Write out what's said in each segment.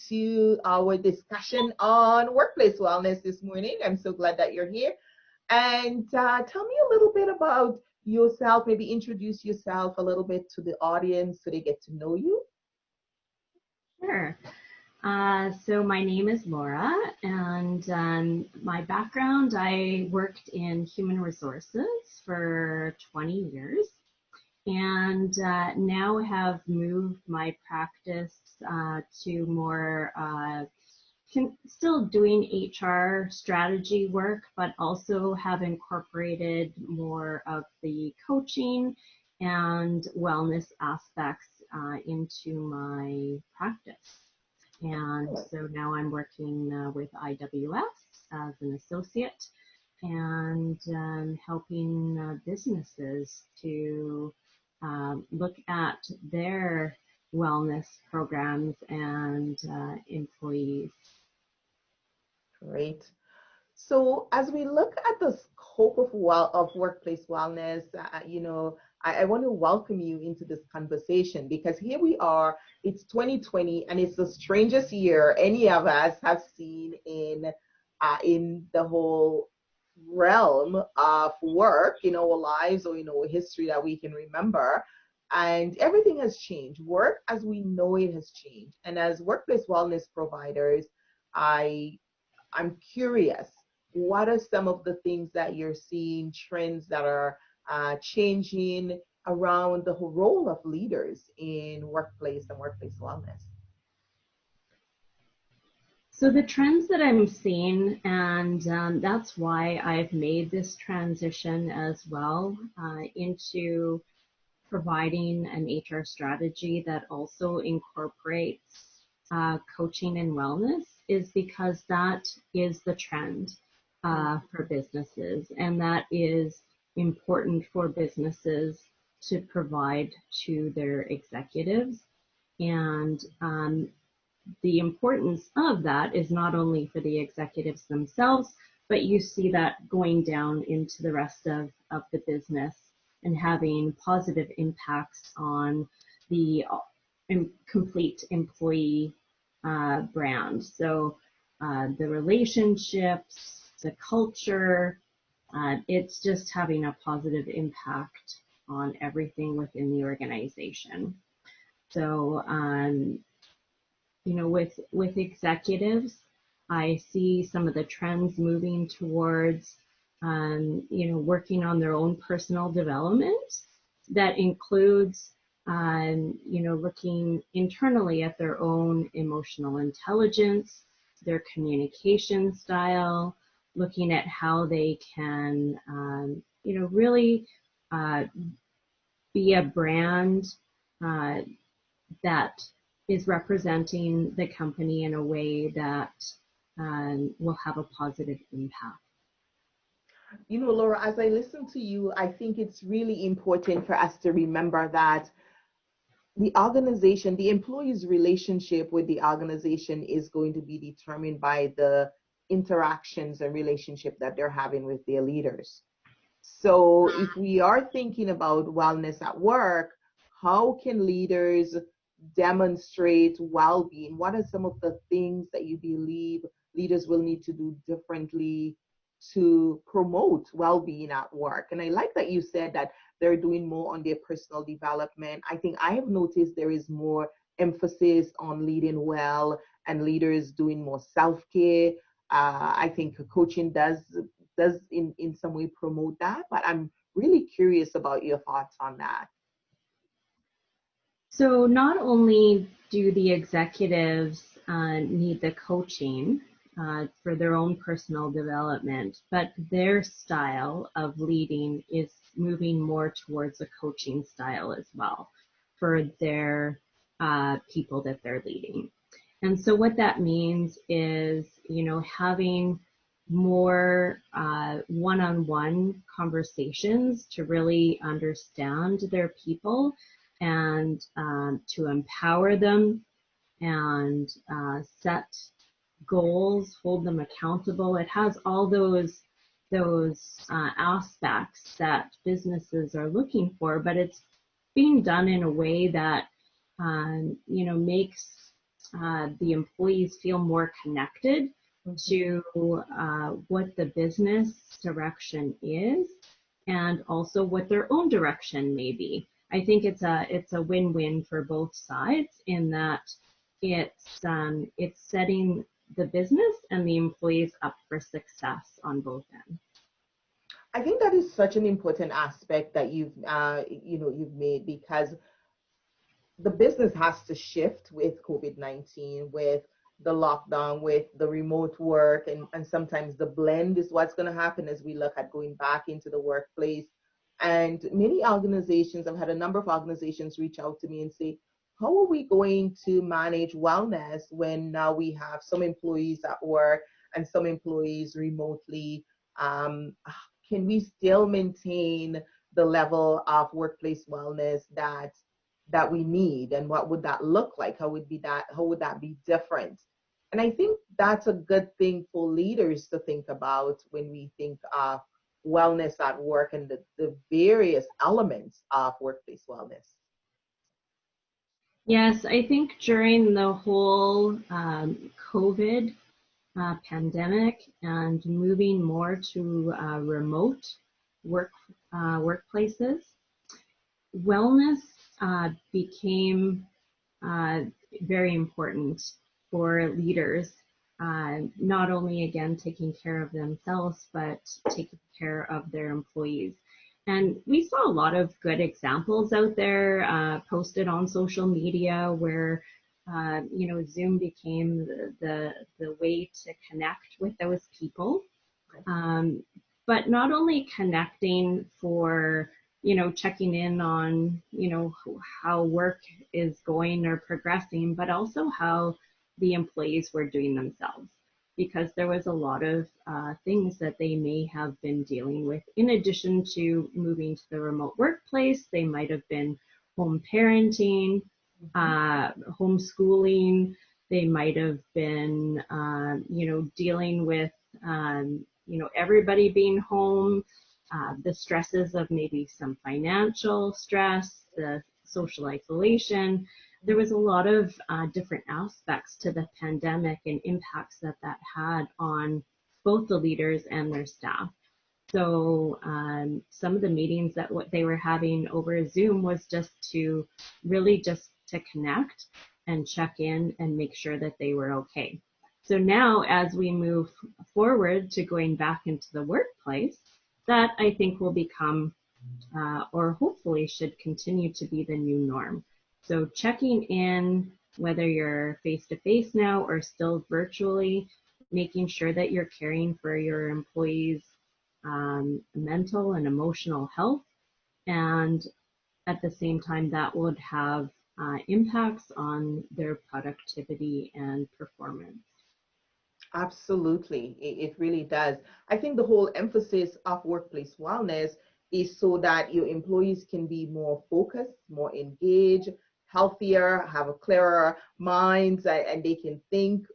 to our discussion on workplace wellness this morning. I'm so glad that you're here. And tell me a little bit about yourself, maybe introduce yourself a little bit to the audience so they get to know you. Sure. So my name is Laura, and my background, I worked in human resources for 20 years, and now have moved my practice to more still doing HR strategy work, but also have incorporated more of the coaching and wellness aspects into my practice. And so now I'm working with IWS as an associate and helping businesses to look at their wellness programs and employees. Great. So as we look at the scope of workplace wellness, I want to welcome you into this conversation because here we are, it's 2020 and it's the strangest year any of us have seen in the whole realm of work in our lives or in our history that we can remember. And everything has changed. Work as we know it has changed. And as workplace wellness providers, I'm curious, what are some of the things that you're seeing, trends that are changing around the whole role of leaders in workplace and workplace wellness? So the trends that I'm seeing, and that's why I've made this transition as well into providing an HR strategy that also incorporates coaching and wellness, is because that is the trend for businesses, and that is important for businesses to provide to their executives. And the importance of that is not only for the executives themselves, but you see that going down into the rest of the business and having positive impacts on the complete employee brand. So the relationships, the culture, it's just having a positive impact on everything within the organization. So, with executives, I see some of the trends moving towards, working on their own personal development. That includes, looking internally at their own emotional intelligence, their communication style, looking at how they can, really be a brand that is representing the company in a way that will have a positive impact. Laura, as I listen to you, I think it's really important for us to remember that the organization, the employee's relationship with the organization is going to be determined by the interactions and relationship that they're having with their leaders. So if we are thinking about wellness at work, how can leaders demonstrate well-being? What are some of the things that you believe leaders will need to do differently to promote well-being at work? And I like that you said that they're doing more on their personal development. I think I have noticed there is more emphasis on leading well and leaders doing more self-care. I think coaching does in some way promote that, but I'm really curious about your thoughts on that. So not only do the executives need the coaching for their own personal development, but their style of leading is moving more towards a coaching style as well for their people that they're leading. And so what that means is, having more one-on-one conversations to really understand their people and to empower them and set goals, hold them accountable. It has all those aspects that businesses are looking for, but it's being done in a way that makes the employees feel more connected Mhm. to what the business direction is and also what their own direction may be. I think it's a win-win for both sides in that it's setting the business and the employees up for success on both ends. I think that is such an important aspect that you've made, because the business has to shift with COVID-19, with the lockdown, with the remote work, and sometimes the blend is what's going to happen as we look at going back into the workplace. And many organizations, I've had a number of organizations reach out to me and say, how are we going to manage wellness when now we have some employees at work and some employees remotely? Can we still maintain the level of workplace wellness that we need, and what would that look like? How would that be different? And I think that's a good thing for leaders to think about when we think of wellness at work and the various elements of workplace wellness. Yes, I think during the whole COVID pandemic and moving more to remote work workplaces, wellness became uh, very important for leaders, not only again taking care of themselves, but taking care of their employees. And we saw a lot of good examples out there posted on social media where Zoom became the way to connect with those people. Um, but not only connecting for, checking in on, how work is going or progressing, but also how the employees were doing themselves. Because there was a lot of things that they may have been dealing with. In addition to moving to the remote workplace, they might have been home parenting, Mhm. homeschooling. They might have been, dealing with everybody being home, the stresses of maybe some financial stress, the social isolation. There was a lot of different aspects to the pandemic and impacts that had on both the leaders and their staff. So some of the meetings that what they were having over Zoom was just to really just to connect and check in and make sure that they were okay. So now as we move forward to going back into the workplace, that I think will become or hopefully should continue to be the new norm. So checking in, whether you're face to face now or still virtually, making sure that you're caring for your employees' mental and emotional health. And at the same time, that would have impacts on their productivity and performance. Absolutely, it really does. I think the whole emphasis of workplace wellness is so that your employees can be more focused, more engaged, healthier, have a clearer minds, and they can think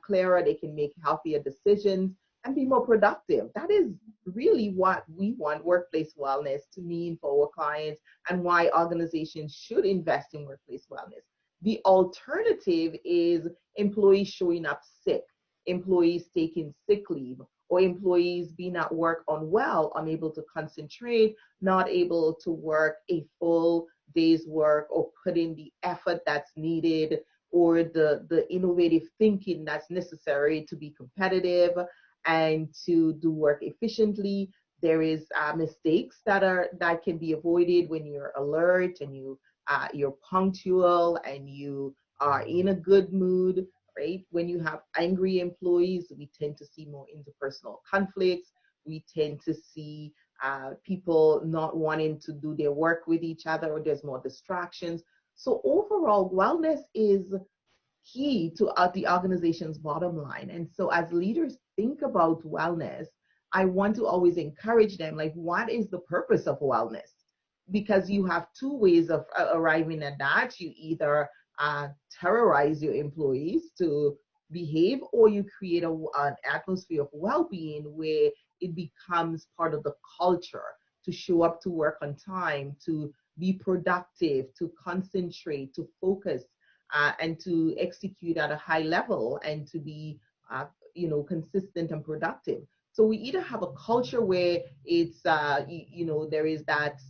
clearer, they can make healthier decisions and be more productive. That is really what we want workplace wellness to mean for our clients, and why organizations should invest in workplace wellness. The alternative is employees showing up sick, employees taking sick leave, or employees being at work unwell, unable to concentrate, not able to work a full day's work or put in the effort that's needed, or the innovative thinking that's necessary to be competitive and to do work efficiently. There is mistakes that can be avoided when you're alert and you're punctual and you are in a good mood, right? When you have angry employees, we tend to see more interpersonal conflicts. We tend to see people not wanting to do their work with each other, or there's more distractions. So overall, wellness is key to the organization's bottom line. And so as leaders think about wellness, I want to always encourage them, like, what is the purpose of wellness? Because you have two ways of arriving at that. You either terrorize your employees to behave, or you create an atmosphere of well-being where it becomes part of the culture to show up to work on time, to be productive, to concentrate, to focus, and to execute at a high level and to be, consistent and productive. So we either have a culture where it's, there is that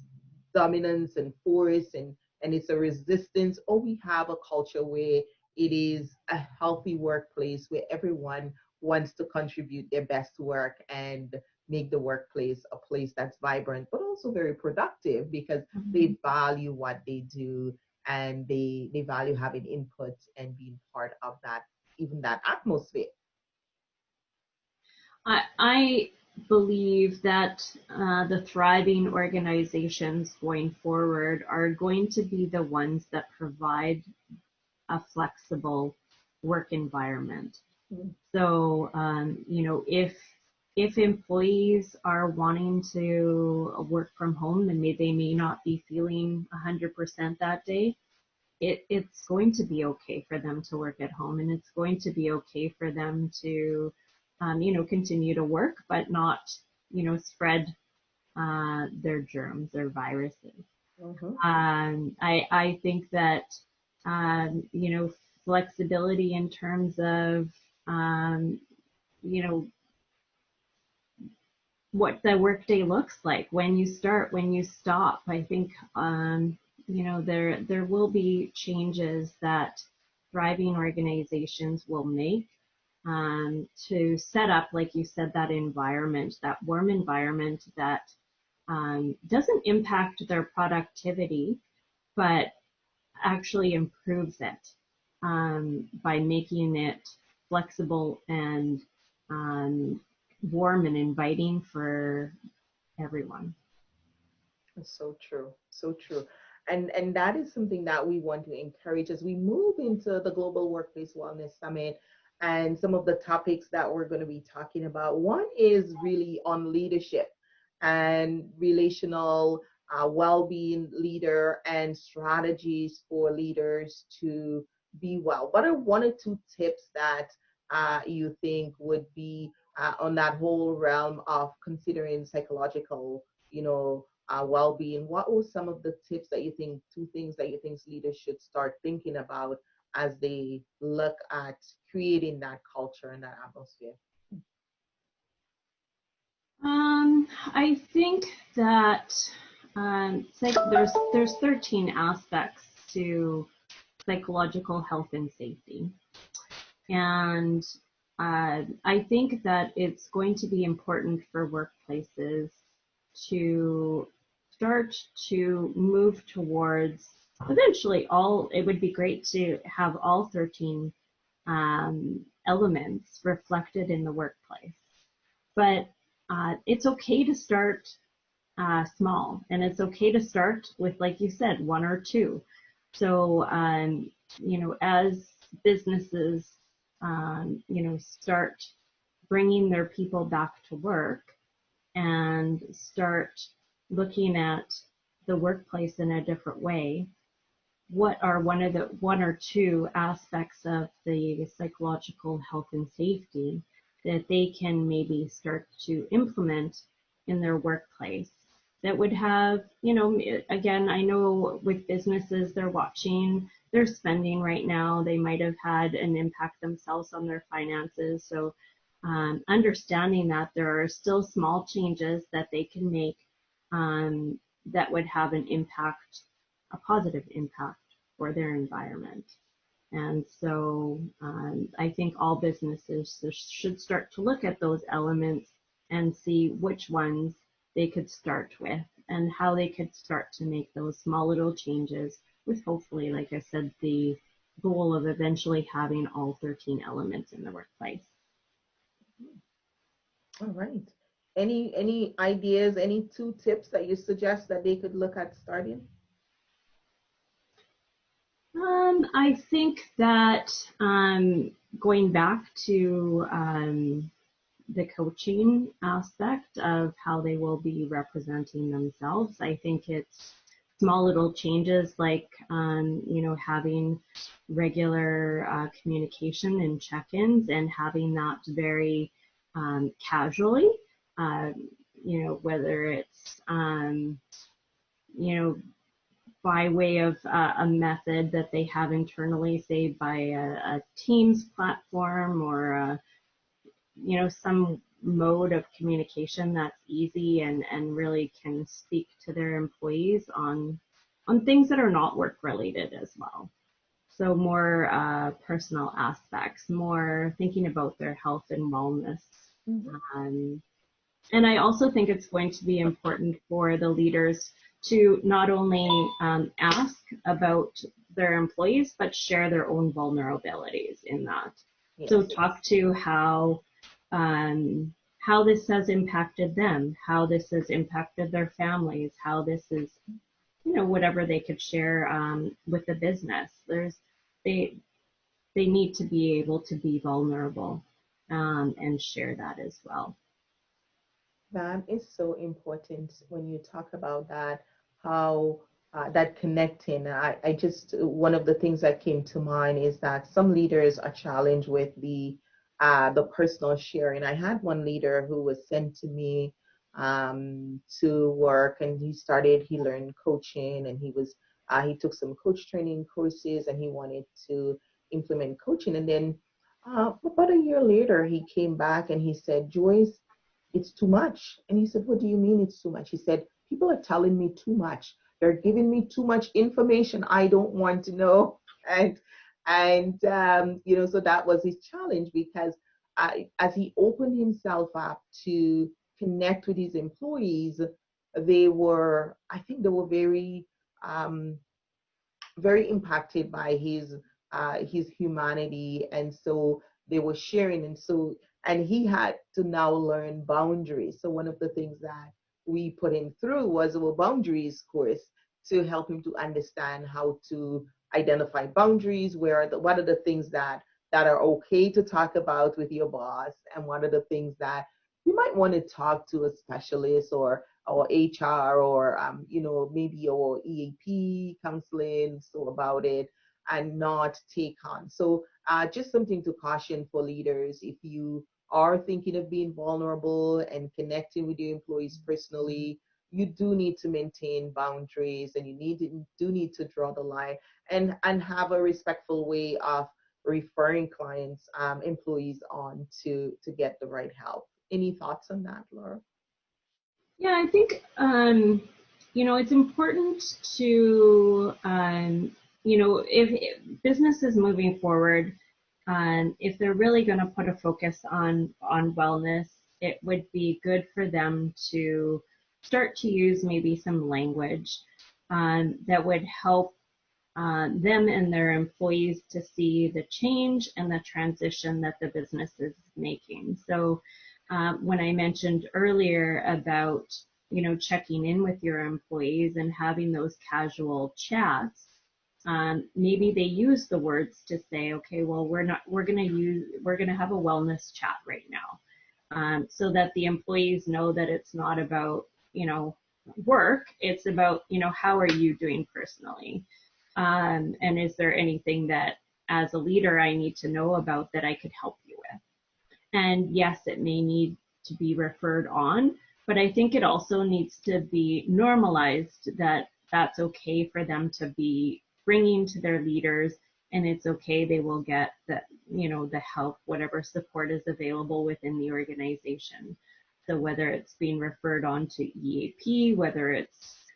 dominance and force and it's a resistance, or we have a culture where it is a healthy workplace where everyone wants to contribute their best work and make the workplace a place that's vibrant but also very productive because they value what they do and they value having input and being part of that, even that atmosphere. I believe that the thriving organizations going forward are going to be the ones that provide a flexible work environment. So, if employees are wanting to work from home and they may not be feeling 100% that day, it's going to be okay for them to work at home, and it's going to be okay for them to, continue to work, but not, spread their germs or viruses. I think that, flexibility in terms of, you know, what the workday looks like, when you start, when you stop. I think, there will be changes that thriving organizations will make to set up, like you said, that environment, that warm environment that doesn't impact their productivity, but actually improves it by making it flexible and um, warm and inviting for everyone. So true. So true. And that is something that we want to encourage as we move into the Global Workplace Wellness Summit and some of the topics that we're going to be talking about. One is really on leadership and relational well-being leader and strategies for leaders to be well. What are one or two tips that you think would be on that whole realm of considering psychological, well-being? What were some of the tips that you think, two things that you think leaders should start thinking about as they look at creating that culture and that atmosphere? I think that there's 13 aspects to psychological health and safety, and I think that it's going to be important for workplaces to start to move towards eventually all. It would be great to have all 13 elements reflected in the workplace, but it's okay to start small, and it's okay to start with, like you said, one or two. So, as businesses, start bringing their people back to work and start looking at the workplace in a different way, what are one or two aspects of the psychological health and safety that they can maybe start to implement in their workplace that would have, again, I know with businesses, they're watching their spending right now. They might have had an impact themselves on their finances. So understanding that there are still small changes that they can make that would have an impact, a positive impact for their environment. And so I think all businesses should start to look at those elements and see which ones they could start with and how they could start to make those small little changes with, hopefully, like I said, the goal of eventually having all 13 elements in the workplace. All right. Any ideas, any two tips that you suggest that they could look at starting? I think that going back to the coaching aspect of how they will be representing themselves, I think it's small little changes like, having regular communication and check-ins and having that very casually, whether it's, by way of a method that they have internally, say by a Teams platform or some mode of communication that's easy and really can speak to their employees on things that are not work related as well. So more personal aspects, more thinking about their health and wellness. Mhm. And I also think it's going to be important for the leaders to not only ask about their employees, but share their own vulnerabilities in that. So Yes. talk to how this has impacted them, how this has impacted their families, how this is, whatever they could share with the business. They they need to be able to be vulnerable and share that as well. That is so important when you talk about that, how that connecting. I just, one of the things that came to mind is that some leaders are challenged with the personal sharing. I had one leader who was sent to me to work, and he learned coaching, and he took some coach training courses, and he wanted to implement coaching. And then about a year later, he came back and he said, Joyce, it's too much. And he said, what do you mean it's too much? He said, people are telling me too much. They're giving me too much information I don't want to know. And so that was his challenge, because as he opened himself up to connect with his employees, I think they were um, very impacted by his humanity, and so they were sharing, and he had to now learn boundaries. So one of the things that we put him through was a boundaries course to help him to understand how to identify boundaries. What are the things that are okay to talk about with your boss, and what are the things that you might want to talk to a specialist or HR, or maybe your EAP counseling so about it, and not take on. So just something to caution for leaders: if you are thinking of being vulnerable and connecting with your employees personally, you do need to maintain boundaries, and do need to draw the line, and have a respectful way of referring clients, employees on to get the right help. Any thoughts on that, Laura? Yeah, I think it's important to if business is moving forward, if they're really going to put a focus on wellness, it would be good for them to start to use maybe some language that would help them and their employees to see the change and the transition that the business is making. So when I mentioned earlier about, checking in with your employees and having those casual chats, maybe they use the words to say, okay, well, we're going to have a wellness chat right now. So that the employees know that it's not about, work, it's about, how are you doing personally? And is there anything that as a leader I need to know about that I could help you with? And yes, it may need to be referred on, but I think it also needs to be normalized that that's okay for them to be bringing to their leaders, and it's okay, they will get the help, whatever support is available within the organization. So whether it's being referred on to EAP, whether it's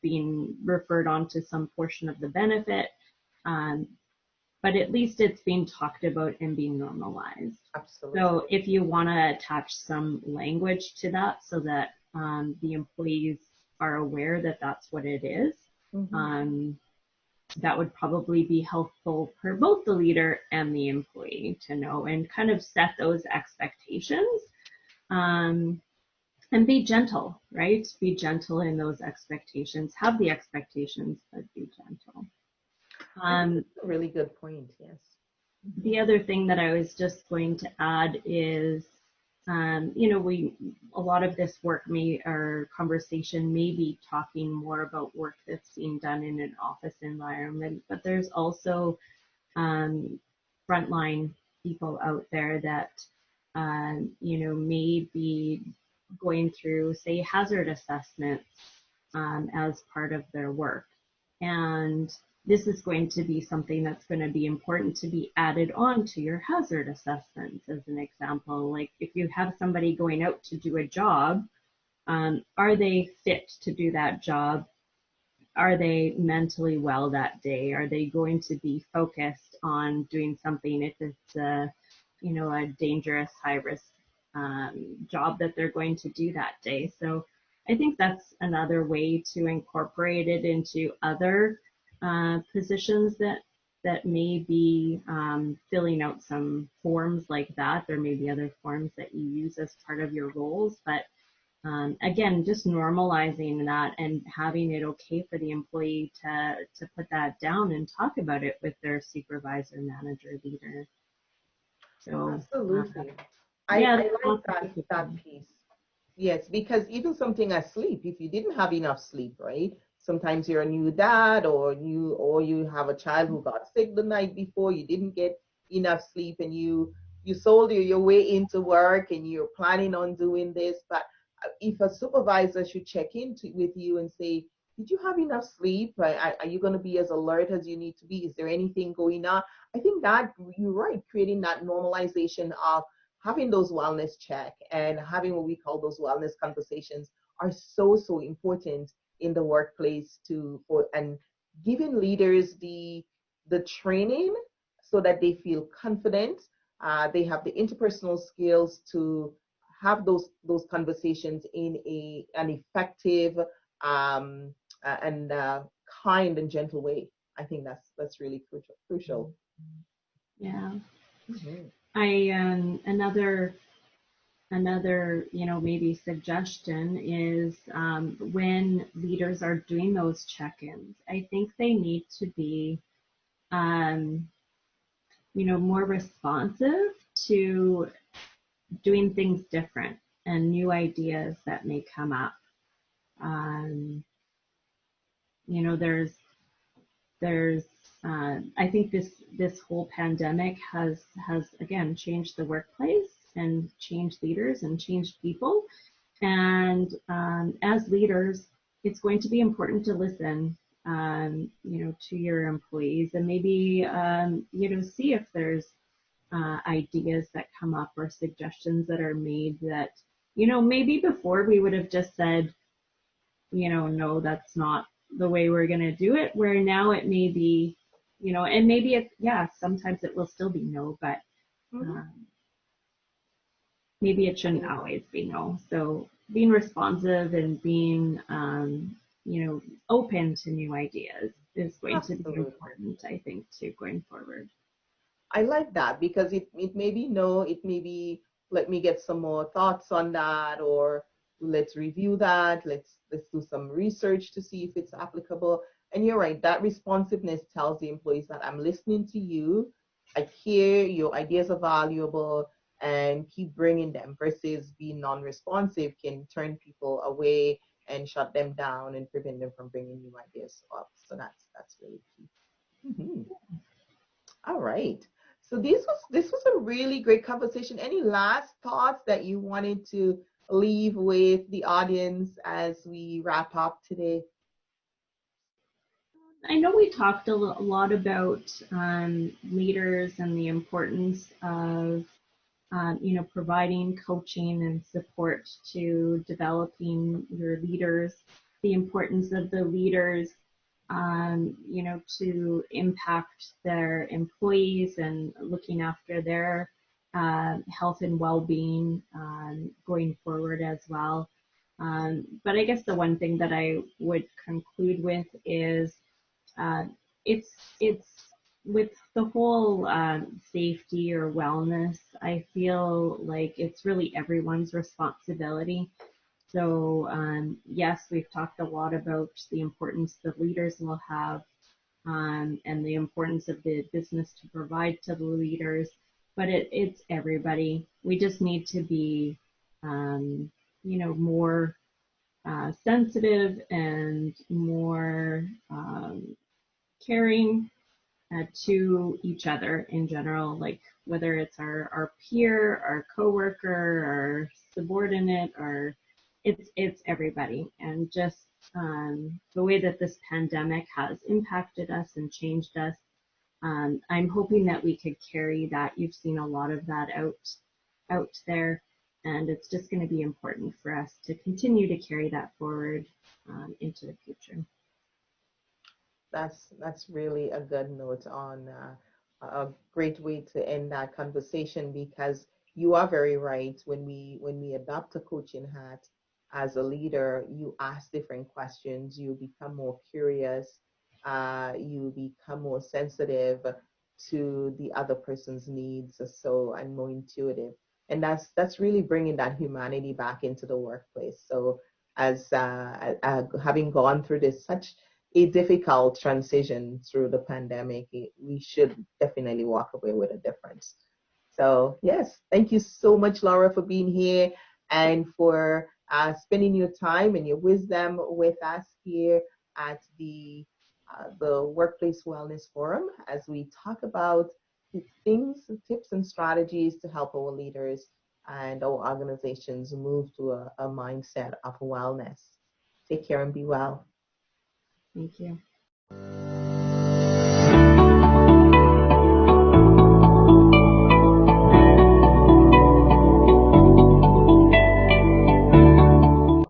being referred on to some portion of the benefit, um, but at least it's being talked about and being normalized. Absolutely. So if you want to attach some language to that so that the employees are aware that that's what it is, Mm-hmm. that would probably be helpful for both the leader and the employee to know and kind of set those expectations. And be gentle, right? Be gentle in those expectations. Have the expectations, but be gentle. I think Um, that's a really good point. Yes. the other thing that I was just going to add is, a lot of this work our conversation may be talking more about work that's being done in an office environment, but there's also frontline people out there that, may be going through, say, hazard assessments as part of their work. And this is going to be something that's going to be important to be added on to your hazard assessments. As an example, like if you have somebody going out to do a job, are they fit to do that job? Are they mentally well that day? Are they going to be focused on doing something if it's a dangerous, high risk job that they're going to do that day? So I think that's another way to incorporate it into other positions that may be filling out some forms like that. There may be other forms that you use as part of your roles, but again, just normalizing that and having it okay for the employee to put that down and talk about it with their supervisor, manager, leader. So Absolutely. yeah, I there's like lots of different that things. piece. Yes, because even something as sleep, if you didn't have enough sleep, right? Sometimes you're a new dad or you have a child who got sick the night before, you didn't get enough sleep and you sold your way into work and you're planning on doing this, but if a supervisor should check in with you and say, did you have enough sleep? Are you going to be as alert as you need to be? Is there anything going on? I think that you're right, creating that normalization of having those wellness check and having what we call those wellness conversations are so important in the workplace and giving leaders the training so that they feel confident. They have the interpersonal skills to have those conversations in an effective um, and kind and gentle way. I think that's really crucial. Yeah, Mhm. I another maybe suggestion is when leaders are doing those check-ins, I think they need to be um, more responsive to doing things different and new ideas that may come up. Um, there's I think this whole pandemic has again changed the workplace and changed leaders and changed people. And as leaders, it's going to be important to listen, to your employees and maybe see if there's ideas that come up or suggestions that are made that maybe before we would have just said no, that's not the way we're going to do it, where now it may be, and maybe yeah, sometimes it will still be no, but Mhm. um, maybe it shouldn't always be no. So being responsive and being, open to new ideas is going to be Absolutely. important, I think, too, going forward. I like that because it may be no, it may be let me get some more thoughts on that, or let's review that, let's do some research to see if it's applicable. And you're right, that responsiveness tells the employees that I'm listening to you, I hear your ideas are valuable, and keep bringing them, versus being non-responsive can turn people away and shut them down and prevent them from bringing new ideas up. So that's really key. Mhm. All right. So this was a really great conversation. Any last thoughts that you wanted to leave with the audience as we wrap up today? I know we talked a lot about leaders and the importance of providing coaching and support to developing your leaders, the importance of the leaders, to impact their employees and looking after their health and well-being going forward as well. But I guess the one thing that I would conclude with is uh, it's with the whole safety or wellness. I feel like it's really everyone's responsibility. So yes, we've talked a lot about the importance the leaders will have and the importance of the business to provide to the leaders, but it's everybody. We just need to be, um, more sensitive and more caring to each other in general, like whether it's our peer, our coworker, our subordinate, or it's everybody, and just the way that this pandemic has impacted us and changed us. I'm hoping that we could carry that. You've seen a lot of that out there, and it's just going to be important for us to continue to carry that forward into the future. That's really a good note on a great way to end that conversation, because you are very right. When we adopt a coaching hat as a leader, you ask different questions, you become more curious, you become more sensitive to the other person's needs, so and more intuitive, and that's really bringing that humanity back into the workplace. So as having gone through this such a difficult transition through the pandemic, we should definitely walk away with a difference. So, yes, thank you so much, Laura, for being here and for spending your time and your wisdom with us here at the Workplace Wellness Forum as we talk about things, tips, and strategies to help our leaders and our organizations move to a mindset of wellness. Take care and be well. Thank you.